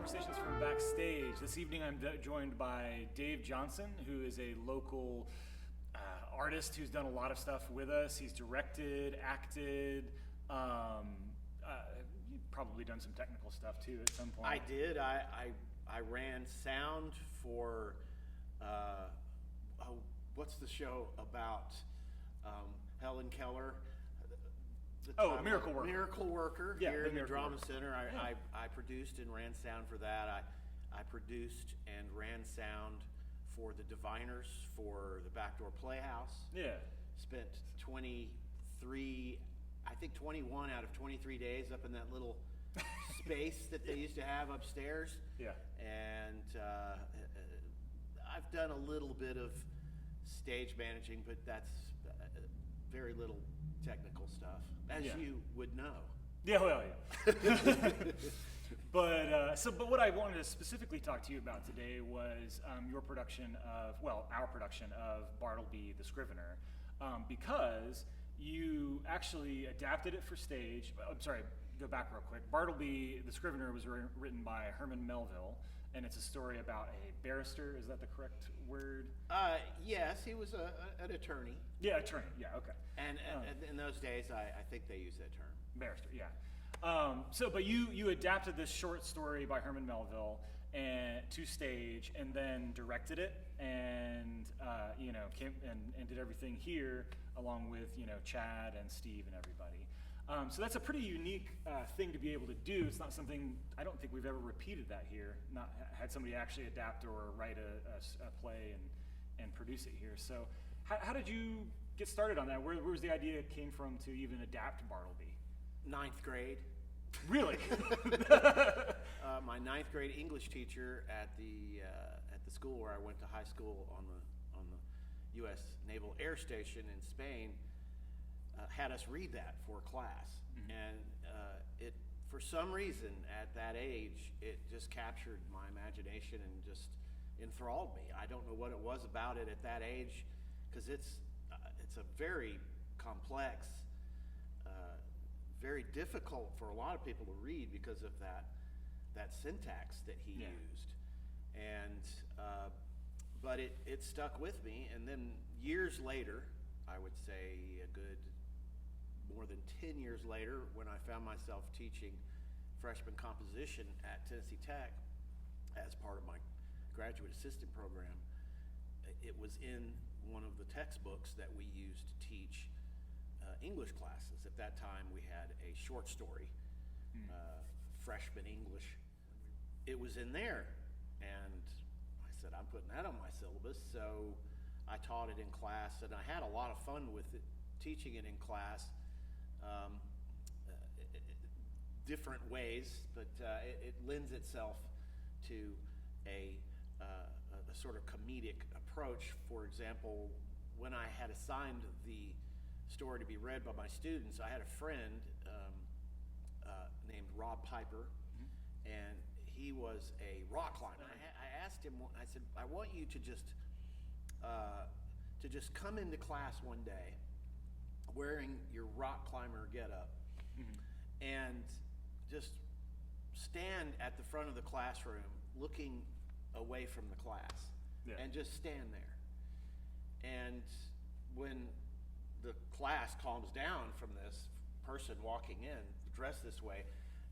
Conversations from Backstage. This evening I'm joined by Dave Johnson, who is a local artist who's done a lot of stuff with us. He's directed, acted, you've probably done some technical stuff too at some point. I did. I ran sound for, what's the show about Helen Keller? Miracle Worker. Miracle Worker here in the Drama Center. Yeah. I produced and ran sound for that. I produced and ran sound for the Diviners for the Backdoor Playhouse. Yeah. Spent 21 out of 23 days up in that little space that they used to have upstairs. Yeah. And I've done a little bit of stage managing, but that's very little technical stuff, as you would know. Yeah, well, yeah. But what I wanted to specifically talk to you about today was our production of Bartelby the Scrivener, because you actually adapted it for stage. I'm sorry, go back real quick. Bartelby the Scrivener was written by Herman Melville, and it's a story about a barrister. Is that the correct word? Yes, he was an attorney. Yeah, attorney. Yeah, okay. And in those days, I think they used that term. Barrister, yeah. But you adapted this short story by Herman Melville to stage, and then directed it, and came and did everything here along with Chad and Steve and everybody. So that's a pretty unique thing to be able to do. It's not something, I don't think we've ever repeated that here. Not had somebody actually adapt or write a play and produce it here. So how did you get started on that? Where was the idea came from to even adapt Bartelby? 9th grade. Really? My 9th grade English teacher at the school where I went to high school on the U.S. Naval Air Station in Spain had us read that for class, and it for some reason at that age it just captured my imagination and just enthralled me. I don't know what it was about it at that age, because it's a very complex, very difficult for a lot of people to read because of that syntax that he used, and but it stuck with me. And then years later, I would say a good more than 10 years later, when I found myself teaching freshman composition at Tennessee Tech as part of my graduate assistant program, it was in one of the textbooks that we used to teach English classes. At that time, we had a short story, freshman English. It was in there, and I said, I'm putting that on my syllabus. So I taught it in class, and I had a lot of fun with it, teaching it in class. Different ways, but it lends itself to a sort of comedic approach. For example, when I had assigned the story to be read by my students, I had a friend named Rob Piper, and he was a rock climber. I asked him, I said, I want you to just come into class one day wearing your rock climber getup, and just stand at the front of the classroom looking away from the class, and just stand there. And when the class calms down from this person walking in dressed this way,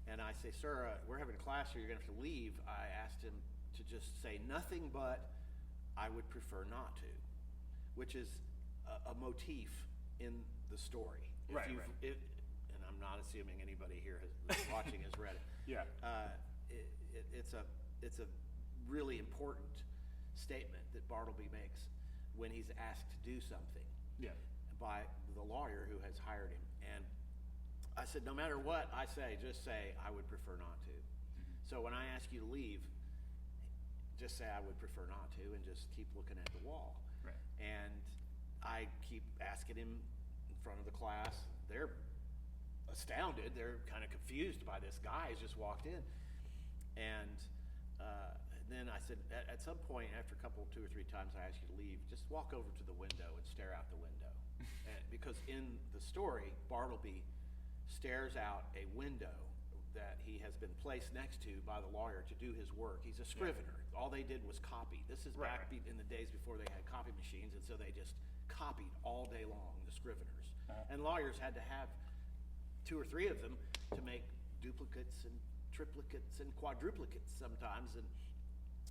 and I say, sir, we're having a class here, you're gonna have to leave, I asked him to just say nothing but, I would prefer not to, which is a motif in the story. And I'm not assuming anybody here that's watching has read it. Yeah. It's a really important statement that Bartelby makes when he's asked to do something by the lawyer who has hired him. And I said, no matter what I say, just say, I would prefer not to. So when I ask you to leave, just say, I would prefer not to, and just keep looking at the wall. Right. And I keep asking him in front of the class. They're astounded. They're kind of confused by this guy who's just walked in. And then I said, at some point, after two or three times I asked you to leave, just walk over to the window and stare out the window. Because in the story, Bartelby stares out a window that he has been placed next to by the lawyer to do his work. He's a scrivener. All they did was copy. This is back in the days before they had copy machines, and so they just copied all day long, the scriveners. And lawyers had to have 2 or 3 of them to make duplicates and triplicates and quadruplicates sometimes. And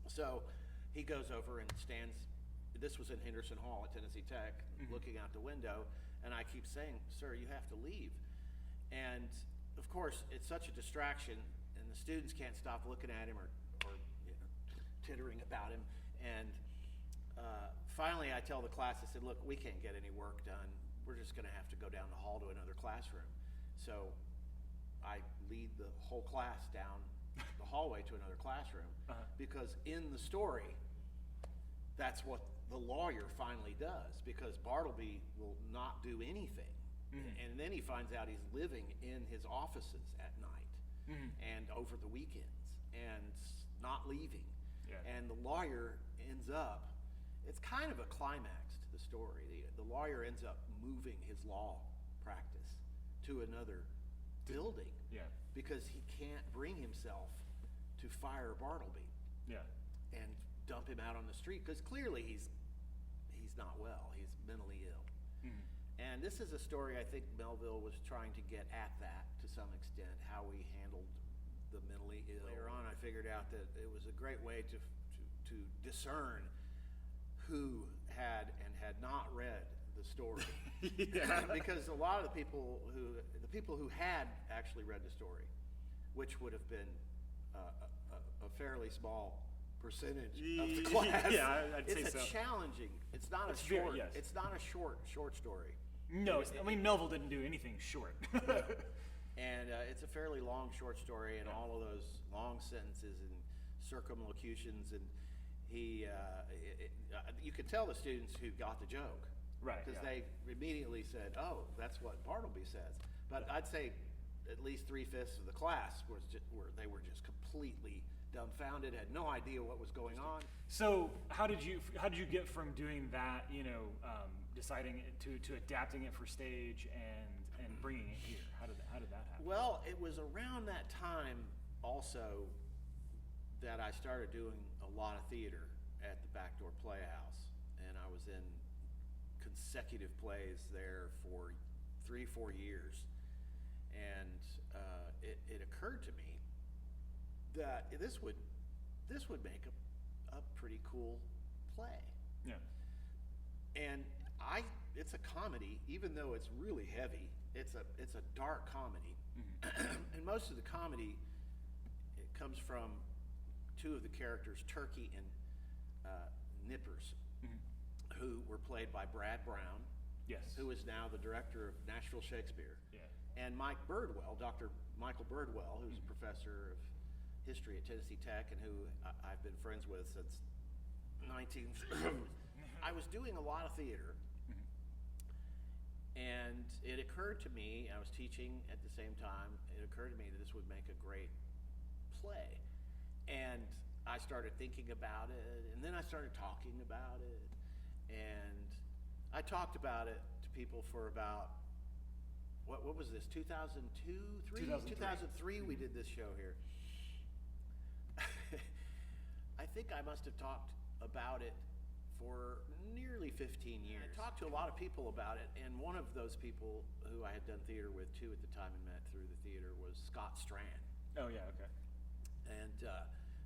so he goes over and stands, this was in Henderson Hall at Tennessee Tech, looking out the window, and I keep saying, "Sir, you have to leave." And of course, it's such a distraction, and the students can't stop looking at him or tittering about him. And finally, I tell the class, I said, "Look, we can't get any work done. We're just going to have to go down the hall to another classroom." So I lead the whole class down the hallway to another classroom, because in the story, that's what the lawyer finally does, because Bartleby will not do anything. And then he finds out he's living in his offices at night and over the weekends and not leaving. And the lawyer ends up, it's kind of a climax to the story. The lawyer ends up moving his law practice to another building because he can't bring himself to fire Bartleby and dump him out on the street, because clearly he's not well. He's mentally ill. And this is a story I think Melville was trying to get at that to some extent, how we handled the mentally ill. Later on, I figured out that it was a great way to discern who had and had not read the story. Because a lot of the people who had actually read the story, which would have been a fairly small percentage of the class. I'd say so. It's challenging. It's not a short. It's not a short story. No, Melville didn't do anything short. And it's a fairly long short story, and all of those long sentences and circumlocutions, and you could tell the students who got the joke, because they immediately said, "Oh, that's what Bartleby says." But I'd say at least 3/5 of the class were just completely dumbfounded, had no idea what was going on. So how did you get from doing that, deciding to adapting it for stage and bringing it here? How did that happen? Well, it was around that time also that I started doing a lot of theater at the Backdoor Playhouse, and I was in consecutive plays there for 3-4 years, and it occurred to me that this would make a pretty cool play. And it's a comedy, even though it's really heavy. It's a dark comedy, and most of the comedy, it comes from 2 of the characters, Turkey and Nippers, who were played by Brad Brown, who is now the director of Nashville Shakespeare, and Mike Birdwell, Dr. Michael Birdwell, who's a professor of history at Tennessee Tech and who I've been friends with since 1930. I was doing a lot of theater, and it occurred to me, I was teaching at the same time, it occurred to me that this would make a great play. And I started thinking about it, and then I started talking about it, and I talked about it to people for about, what was this, 2002, 2003 we did this show here. I think I must have talked about it for nearly 15 years. I talked to a lot of people about it, and one of those people who I had done theater with too at the time and met through the theater was Scott Strand. Oh yeah, okay. And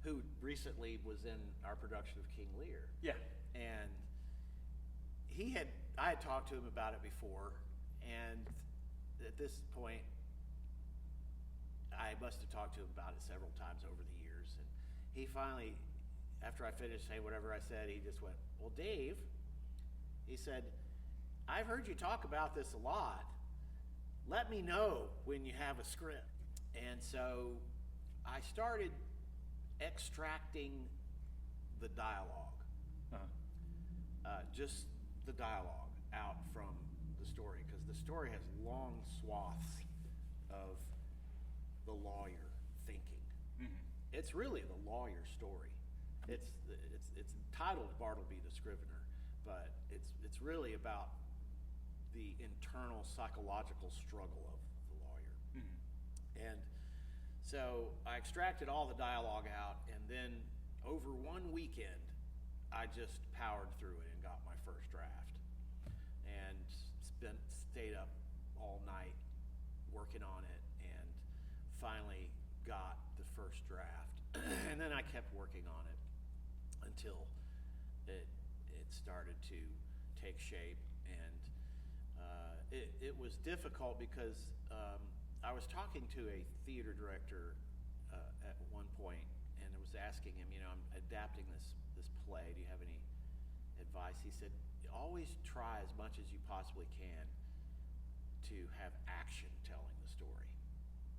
who recently was in our production of King Lear. And I had talked to him about it before, and at this point, I must have talked to him about it several times over the years, and he finally, after I finished saying whatever I said, he just went, "Well, Dave," he said, "I've heard you talk about this a lot. Let me know when you have a script." And so I started extracting the dialogue, just the dialogue out from the story, because the story has long swaths of the lawyer thinking. It's really the lawyer story. It's entitled Bartelby the Scrivener, but it's really about the internal psychological struggle of the lawyer. And So I extracted all the dialogue out, and then over one weekend, I just powered through it and got my first draft, and stayed up all night working on it, and finally got the first draft. And then I kept working on it until it started to take shape, and it was difficult because I was talking to a theater director at one point, and I was asking him, I'm adapting this play. Do you have any advice? He said, always try as much as you possibly can to have action telling the story.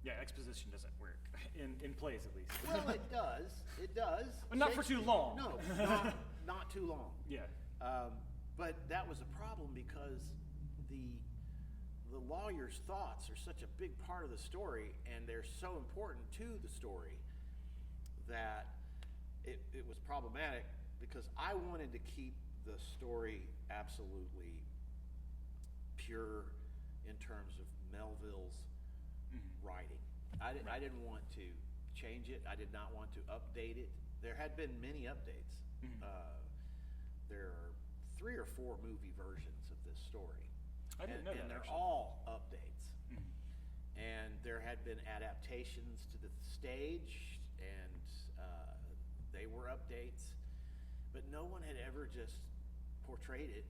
Yeah, exposition doesn't work in plays, at least. Well, it does. It does. But not for too long. No, not too long. Yeah. But that was a problem because the lawyer's thoughts are such a big part of the story, and they're so important to the story that it was problematic, because I wanted to keep the story absolutely pure in terms of Melville's writing. I didn't want to change it. I did not want to update it. There had been many updates. There are 3 or 4 movie versions of this story. I didn't know that, and they're actually. all updates. And there had been adaptations to the stage, and they were updates, but no one had ever just portrayed it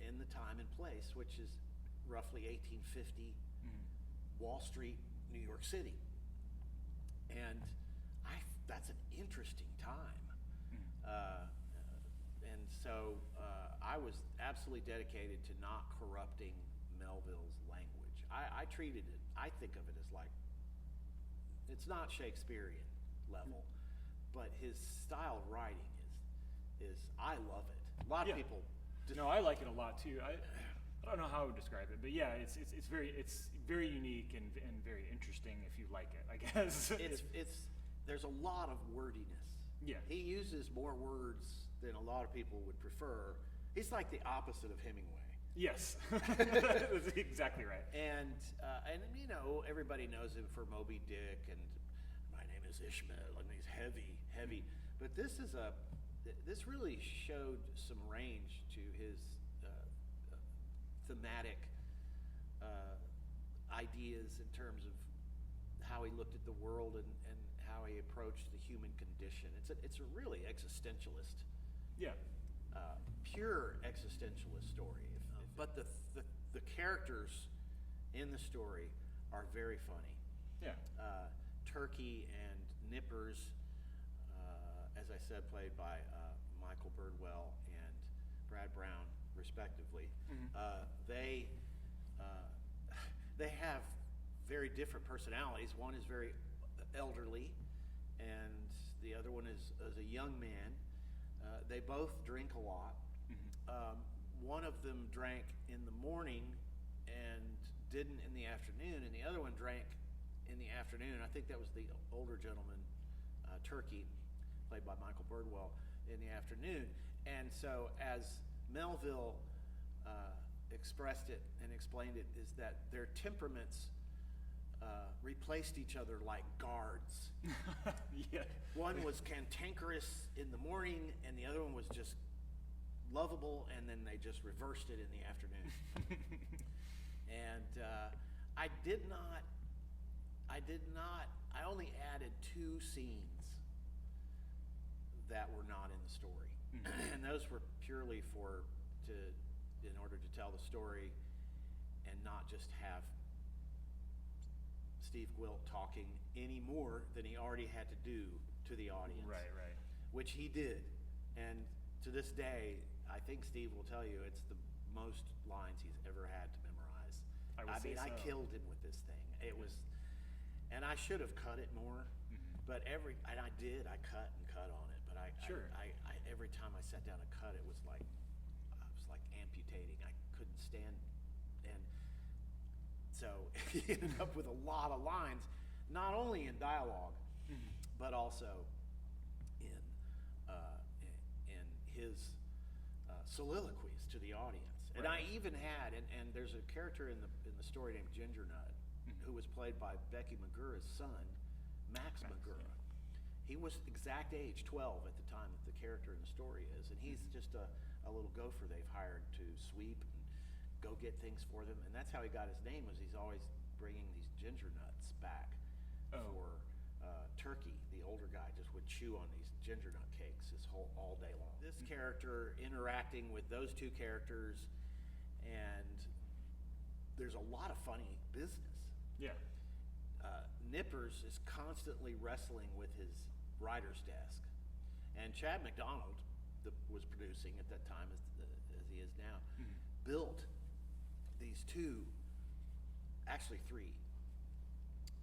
in the time and place, which is roughly 1850 Wall Street, New York City. And that's an interesting time. And so I was absolutely dedicated to not corrupting Melville's language. I treated it, I think of it as like, it's not Shakespearean level, but his style of writing is I love it. A lot of people. No, I like it a lot too. I don't know how I would describe it, but yeah, it's very unique and very interesting if you like it, I guess. There's a lot of wordiness. Yeah. He uses more words than a lot of people would prefer. He's like the opposite of Hemingway. Yes, that's exactly right. And everybody knows him for Moby Dick and My Name is Ishmael, and he's heavy. But this really showed some range to his thematic ideas in terms of how he looked at the world and how he approached the human condition. It's a really existentialist, pure existentialist story. But the characters in the story are very funny. Yeah. Turkey and Nippers, as I said, played by Michael Birdwell and Brad Brown, respectively. They have very different personalities. One is very elderly, and the other one is a young man. They both drink a lot. One of them drank in the morning and didn't in the afternoon, and the other one drank in the afternoon. I think that was the older gentleman, Turkey, played by Michael Birdwell, in the afternoon. And so as Melville expressed it and explained it, is that their temperaments replaced each other like guards. Yeah. One was cantankerous in the morning, and the other one was just lovable, and then they just reversed it in the afternoon. And I only added 2 scenes that were not in the story. And those were purely in order to tell the story and not just have Steve Gwilt talking any more than he already had to do to the audience. Right. Which he did. And to this day, I think Steve will tell you it's the most lines he's ever had to memorize. I killed him with this thing. It was, and I should have cut it more, but I cut and cut on it. But every time I sat down to cut, I was like amputating. I couldn't stand, and so he ended up with a lot of lines, not only in dialogue, but also in his soliloquies to the audience. And I even had, and there's a character in the story named Ginger Nut, who was played by Becky McGurra's son, Max McGurk. He was exact age 12 at the time that the character in the story is, and he's just a little gopher they've hired to sweep and go get things for them, and that's how he got his name. Was he's always bringing these ginger nuts back for Turkey. The older guy just would chew on these ginger nut cakes all day long. This character interacting with those two characters, and there's a lot of funny business. Yeah. Nippers is constantly wrestling with his writer's desk, and Chad McDonald, was producing at that time as he is now, built these actually three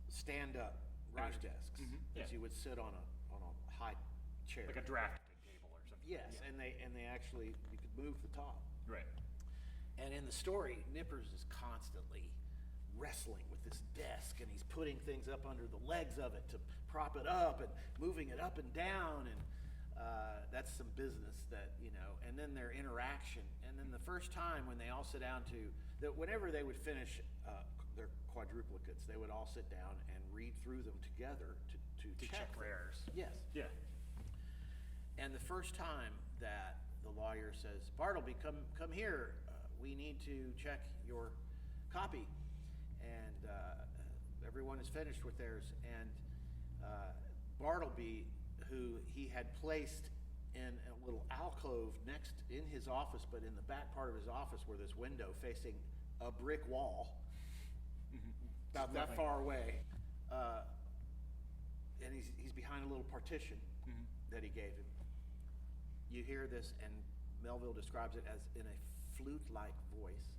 stand-up writer's desks that you would sit on a high chair, Like a drafting table or something. Yes, Yeah. and they actually, you could move the top. Right. And in the story, Nippers is constantly wrestling with this desk, and he's putting things up under the legs of it to prop it up and moving it up and down, and that's some business that, and then their interaction. And then the first time when they all sit down whenever they would finish their quadruplicates, they would all sit down and read through them together to check for them. errors. Yes. Yeah. And the first time that the lawyer says, Bartleby, come here, we need to check your copy. And everyone is finished with theirs. And Bartleby, who he had placed in a little alcove in his office, but in the back part of his office where this window facing a brick wall, about that far away, and he's behind a little partition that he gave him. You hear this, and Melville describes it as in a flute-like voice.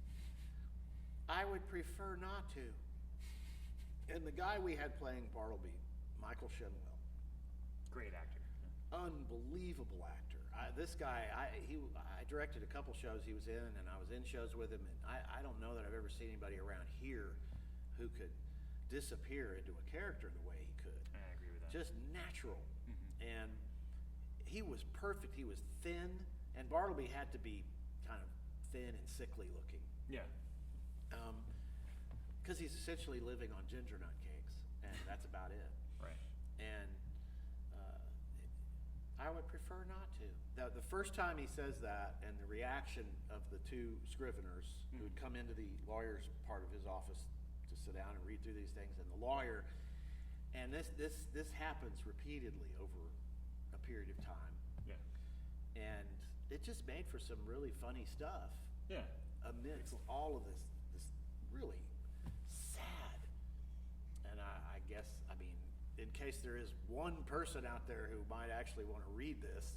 I would prefer not to. And the guy we had playing Bartleby, Michael Shenwell, Great actor. unbelievable actor. This guy, I directed a couple shows he was in, and I was in shows with him, and I don't know that I've ever seen anybody around here who could disappear into a character the way he could. I agree with that. Just natural. And he was perfect. He was thin, and Bartleby had to be kind of thin and sickly looking. Yeah. Because he's essentially living on ginger nut cakes, and that's about it. Right. And I would prefer not to. The first time he says that, and the reaction of the two Scriveners who'd come into the lawyer's part of his office to sit down and read through these things, and the lawyer, and this happens repeatedly over a period of time. Yeah. And it just made for some really funny stuff. Yeah. Amidst all of this really sad. And I guess, in case there is one person out there who might actually want to read this,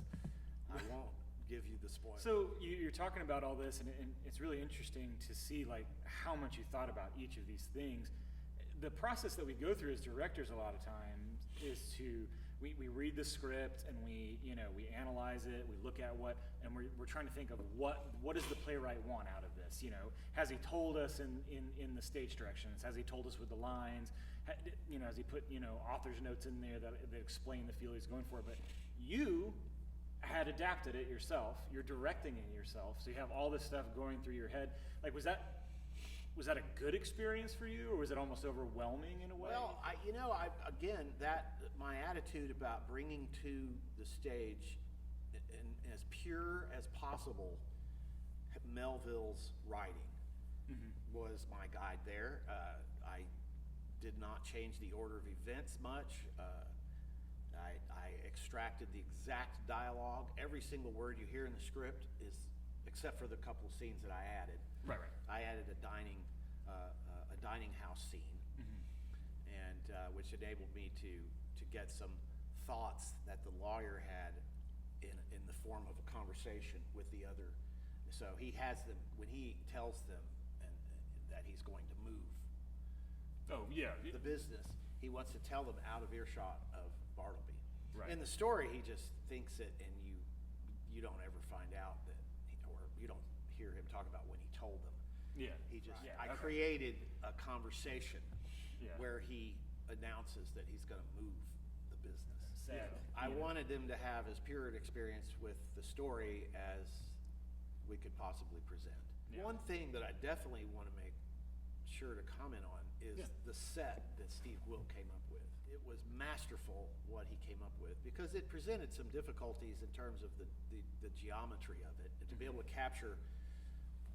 I won't give you the spoiler. So you're talking about all this, and it's really interesting to see how much you thought about each of these things. The process that we go through as directors a lot of times is we read the script, and we analyze it, we look at and we're trying to think of what does the playwright want out of this? Has he told us in the stage directions? Has he told us with the lines? Has he put author's notes in there that explain the feel he's going for? But you had adapted it yourself. You're directing it yourself, so you have all this stuff going through your head. Was that a good experience for you, or was it almost overwhelming in a way? Well, my attitude about bringing to the stage in as pure as possible Melville's writing was my guide there. I did not change the order of events much. I extracted the exact dialogue. Every single word you hear in the script is, except for the couple of scenes that I added. Right. I added a dining house scene, and which enabled me to get some thoughts that the lawyer had in the form of a conversation with the other. So he has them when he tells them that he's going to move. Oh yeah. The business. He wants to tell them out of earshot of Bartleby. Right. In the story, he just thinks it, and you don't ever find out that, or you don't hear him talk about when he told them. Yeah. He just, Right. I created a conversation where he announces that he's going to move the business. Sad. I wanted them to have as pure an experience with the story as we could possibly present. Yeah. One thing that I definitely want to make sure to comment on is the set that Steve Wilk came up with. it was masterful what he came up with, because it presented some difficulties in terms of the geometry of it, and to be able to capture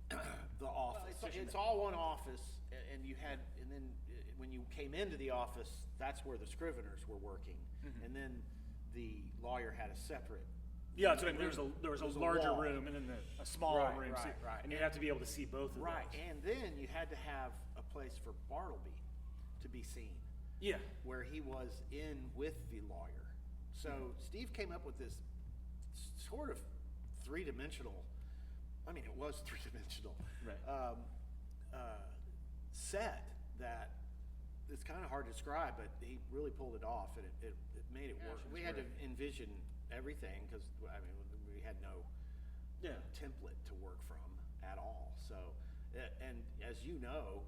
the office. Well, It's all one office, and you had, and then when you came into the office, that's where the Scriveners were working, and then the lawyer had a separate. Yeah, that's what I mean. There was a larger wall. room and then a smaller Right, room, right. and you have to be able to see both of Right, those. and then you had to have a place for Bartleby to be seen, Yeah. where he was in with the lawyer. So Steve came up with this sort of three-dimensional, I mean, it was three-dimensional, Right. set that it's kind of hard to describe, but he really pulled it off, and it made it work. it was We had to great. envision everything, because, I mean, we had no Yeah. template to work from at all. So, and as you know,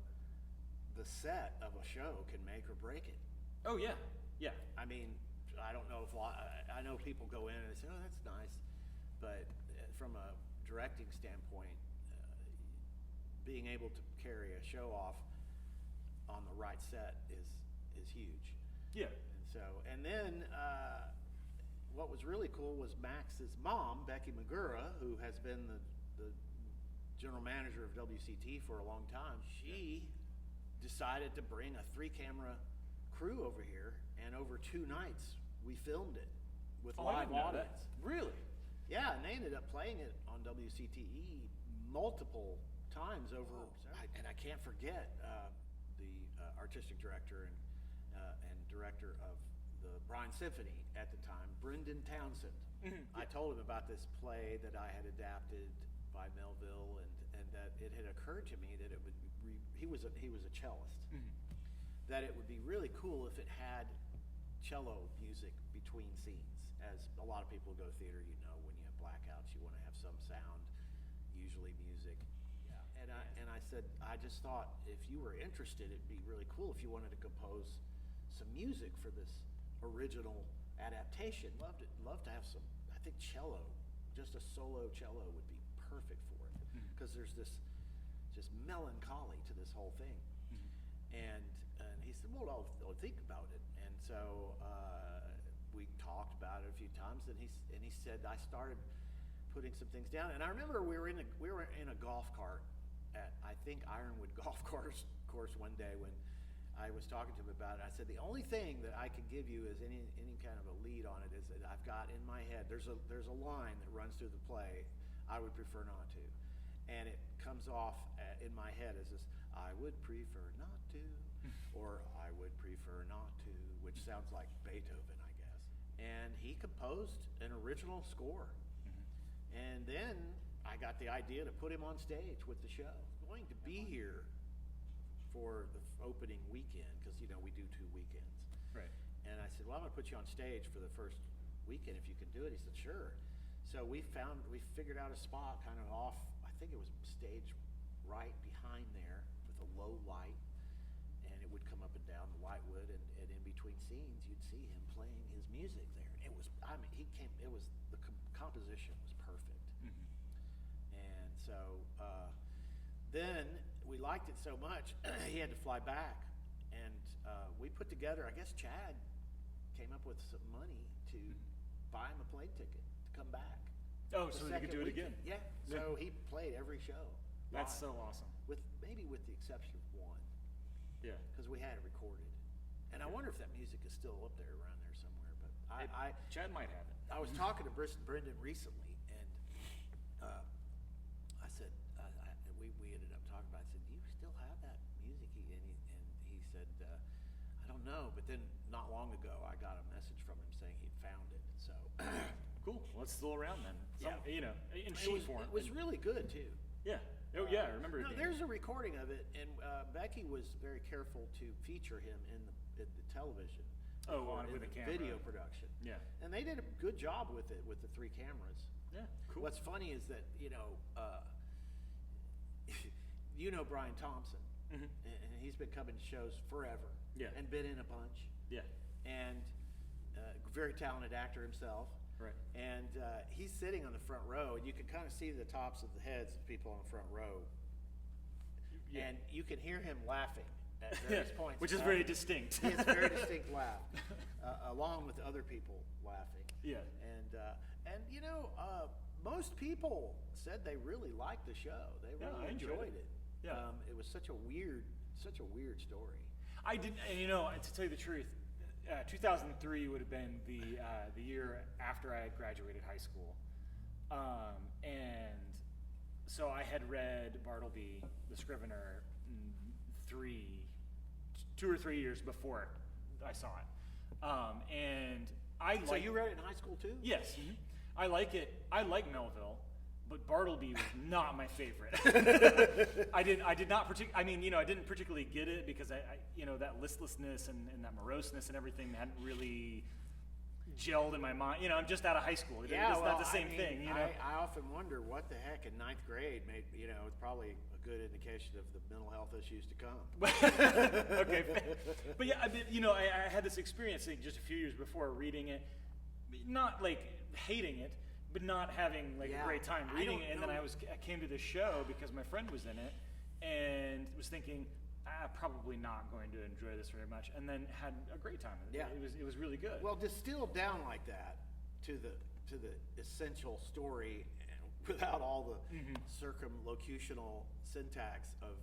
the set of a show can make or break it. Oh yeah. Yeah. I mean, I don't know if I know people go in and they say, "Oh, that's nice," but from a directing standpoint, being able to carry a show off on the right set is huge. Yeah. And so, and then what was really cool was Max's mom, Becky Magura, who has been the general manager of WCT for a long time. She decided to bring a 3-camera crew over here, and over 2 nights we filmed it with I live didn't know that. audience. Really? Yeah, and they ended up playing it on WCTE multiple times over, and I can't forget the artistic director and director of the Bryan Symphony at the time, Brendan Townsend. I told him about this play that I had adapted by Melville, and that it had occurred to me that it would he was a cellist, that it would be really cool if it had cello music between scenes. As a lot of people who go to theater, you know, when you have blackouts, you want to have some sound, usually music. Yeah. And I said, I just thought if you were interested, it'd be really cool if you wanted to compose some music for this original adaptation. Love to have some. I think cello, just a solo cello would be perfect for it, because there's this just melancholy to this whole thing. And he said, well, I'll think about it. And so we talked about it a few times, and he said, I started putting some things down. And I remember we were in a golf cart at, I think, Ironwood Golf Course one day when I was talking to him about it. I said, the only thing that I can give you is any kind of a lead on it is that I've got in my head, there's a line that runs through the play, I would prefer not to. And it comes off in my head as this, I would prefer not to, or I would prefer not to, which sounds like Beethoven, I guess. And he composed an original score. And then I got the idea to put him on stage with the show. He's going to be here for the opening weekend, because, you know, we do 2 weekends. Right. And I said, well, I'm going to put you on stage for the first weekend if you can do it. He said, sure. So we figured out a spot kind of off, I think it was stage right behind there with a low light, and it would come up and down the light would, and in between scenes you'd see him playing his music there. It was, I mean, the composition was perfect. And so then we liked it so much, he had to fly back, and we put together, I guess Chad came up with some money to buy him a plane ticket to come back. Oh, The so you could do it second again. weekend. Yeah. So he played every show. That's live, so awesome. with the exception of one, Yeah. because we had it recorded. And I wonder if that music is still up there around there somewhere. But Chad might have it. I was talking to Brendan recently, and I said, we ended up talking about it. I said, do you still have that music? And he said, I don't know. But then not long ago, I got a message from him saying he'd found it. So Cool. Well, it's still around then. Yeah. You know, in sheet form. it was really good too. Yeah. Oh yeah, I remember it. No, being- there's a recording of it, and Becky was very careful to feature him in the television. Oh, or on in with a the camera. video production. Yeah. And they did a good job with it, with the 3 cameras. Yeah. Cool. What's funny is that, you know Brian Thompson, and he's been coming to shows forever. Yeah. And been in a bunch. Yeah. And very talented actor himself. Right. And he's sitting on the front row, and you can kind of see the tops of the heads of people on the front row. Yeah. And you can hear him laughing at various points. Which is very distinct. It's a very distinct laugh, along with other people laughing. Yeah. And you know, most people said they really liked the show. They really I enjoyed it. Yeah. It was such a weird story. I didn't, and you know, to tell you the truth, 2003 would have been the year after I had graduated high school, and so I had read Bartelby the Scrivener 2 or 3 years before I saw it, and I So you read it in high school too? Yes, I like it. I like Melville, but Bartelby was not my favorite. I did not I mean, you know, I didn't particularly get it because I you know, that listlessness and that moroseness and everything hadn't really gelled in my mind. You know, I'm just out of high school. It's not the same thing. You know, I often wonder what the heck in ninth grade made. You know, it's probably a good indication of the mental health issues to come. Okay, but yeah, you know, I had this experience just a few years before reading it, not like hating it, but not having like a great time reading it. And then I came to this show because my friend was in it, and was thinking, I'm probably not going to enjoy this very much, and then had a great time. Yeah. It was really good. Well, distilled down like that to the essential story, without all the circumlocutional syntax of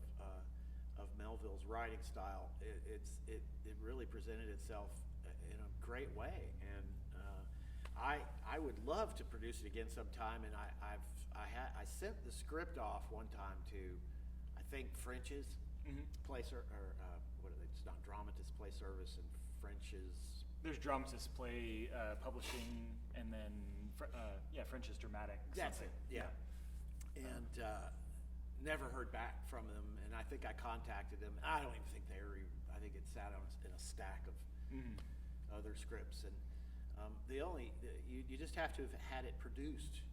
Melville's writing style, it really presented itself in a great way, and I would love to produce it again sometime. And I sent the script off one time to, I think, French's play or what are they? It's not Dramatist Play Service, and French's. There's Dramatist Play Publishing, and then French's Dramatic. That's something. it. Yeah. And never heard back from them, and I think I contacted them. I don't even think they were. I think it sat in a stack of other scripts, and you just have to have had it produced,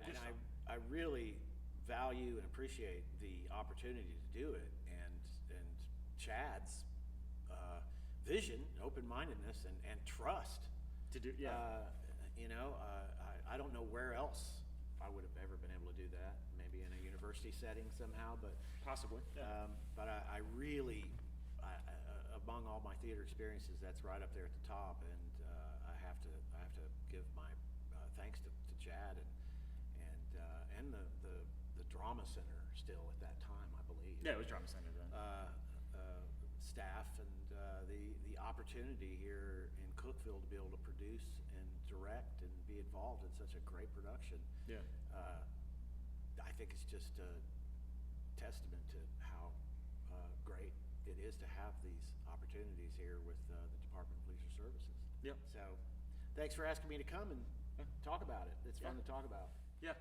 and I really value and appreciate the opportunity to do it, and Chad's vision, open-mindedness, and trust To do, yeah. You know, I don't know where else I would have ever been able to do that. Maybe in a university setting somehow, but Possibly. Yeah. but I really, among all my theater experiences, that's right up there at the top, and I have to give my thanks to Chad and the Drama Center still at that time, I believe. Yeah, it was Drama Center then. Staff and the opportunity here in Cookeville to be able to produce and direct and be involved in such a great production. Yeah. I think it's just a testament to how great it is to have these opportunities here with the Department of Leisure Services. Yeah. So, thanks for asking me to come and talk about it. It's fun to talk about. Yeah.